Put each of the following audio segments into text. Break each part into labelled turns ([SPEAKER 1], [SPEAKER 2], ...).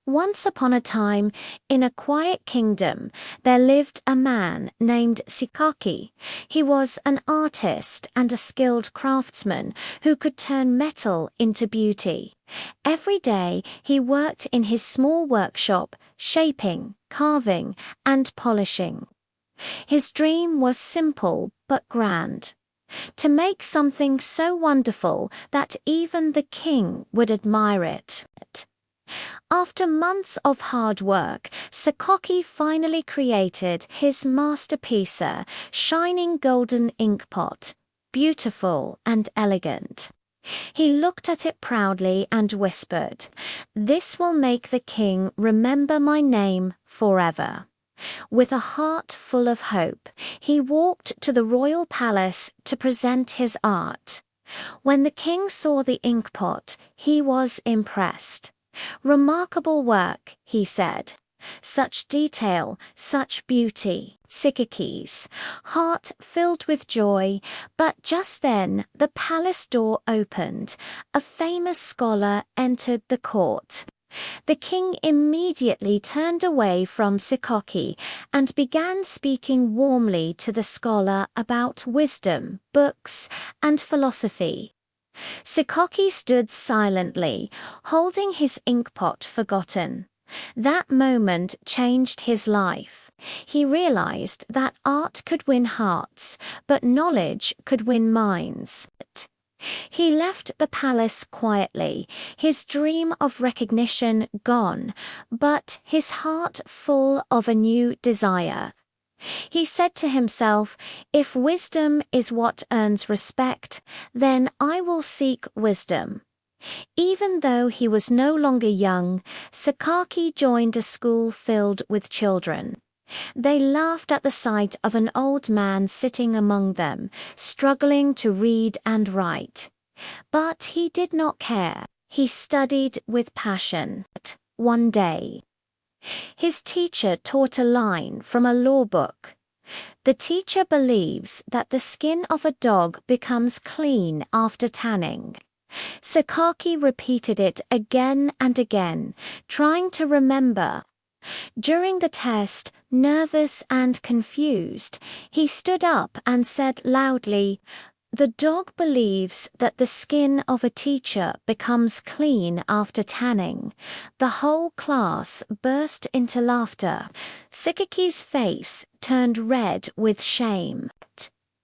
[SPEAKER 1] Once upon a time, in a quiet kingdom, there lived a man named Sikaki. He was an artist and a skilled craftsman who could turn metal into beauty. Every day, he worked in his small workshop, shaping, carving, and polishing. His dream was simple but grand: to make something so wonderful that even the king would admire it. After months of hard work, Sikaki finally created his masterpiece, a shining golden ink pot, beautiful and elegant. He looked at it proudly and whispered, "This will make the king remember my name forever." With a heart full of hope, he walked to the royal palace to present his art. When the king saw the ink pot, he was impressed. "Remarkable work," he said. "Such detail, such beauty." Sikaki's heart filled with joy, but just then the palace door opened. A famous scholar entered the court. The king immediately turned away from Sikaki and began speaking warmly to the scholar about wisdom, books, and philosophy. Sikaki stood silently, holding his inkpot forgotten. That moment changed his life. He realized that art could win hearts, but knowledge could win minds. He left the palace quietly, his dream of recognition gone, but his heart full of a new desire. He said to himself, "If wisdom is what earns respect, then I will seek wisdom." Even though he was no longer young, Sikaki joined a school filled with children. They laughed at the sight of an old man sitting among them, struggling to read and write. But he did not care. He studied with passion. One day, his teacher taught a line from a law book. The teacher believes that the skin of a dog becomes clean after tanning. Sikaki repeated it again and again, trying to remember. During the test, nervous and confused, he stood up and said loudly, "The dog believes that the skin of a teacher becomes clean after tanning." The whole class burst into laughter. Sikaki's face turned red with shame.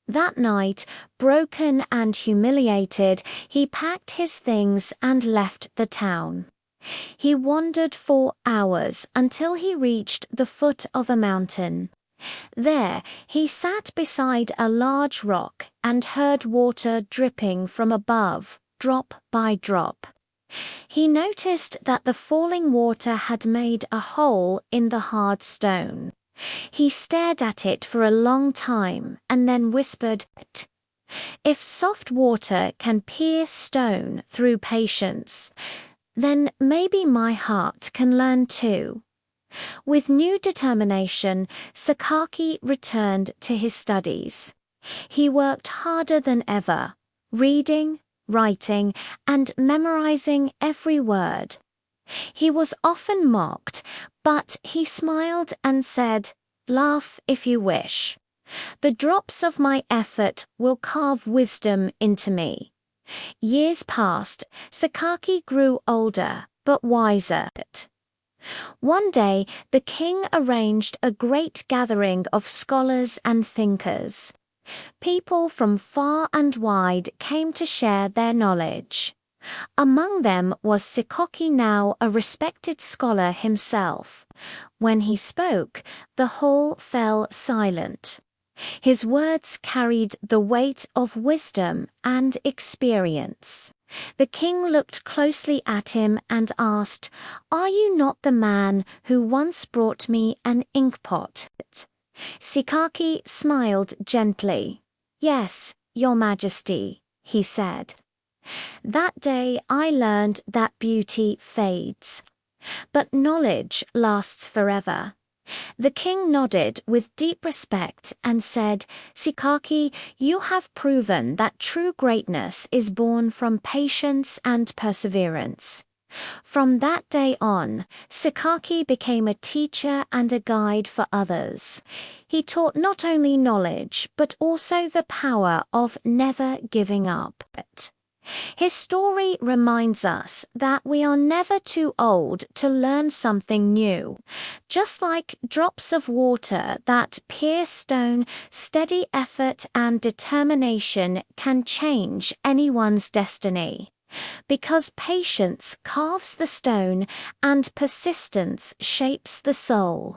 [SPEAKER 1] That night, broken and humiliated, he packed his things and left the town. He wandered for hours until he reached the foot of a mountain. There, he sat beside a large rock and heard water dripping from above, drop by drop. He noticed that the falling water had made a hole in the hard stone. He stared at it for a long time and then whispered, "If soft water can pierce stone through patience, then maybe my heart can learn too." With new determination, Sikaki returned to his studies. He worked harder than ever, reading, writing, and memorizing every word. He was often mocked, but he smiled and said, "Laugh if you wish. The drops of my effort will carve wisdom into me." Years passed. Sikaki grew older, but wiser. One day, the king arranged a great gathering of scholars and thinkers. People from far and wide came to share their knowledge. Among them was Sikaki, now a respected scholar himself. When he spoke, the hall fell silent. His words carried the weight of wisdom and experience. The king looked closely at him and asked, "Are you not the man who once brought me an inkpot?" Sikaki smiled gently. "Yes, Your Majesty," he said. "That day I learned that beauty fades, but knowledge lasts forever." The king nodded with deep respect and said, "Sikaki, you have proven that true greatness is born from patience and perseverance. From that day on, Sikaki became a teacher and a guide for others. He taught not only knowledge, but also the power of never giving up. His story reminds us that we are never too old to learn something new. Just like drops of water that pierce stone, steady effort and determination can change anyone's destiny. Because patience carves the stone and persistence shapes the soul.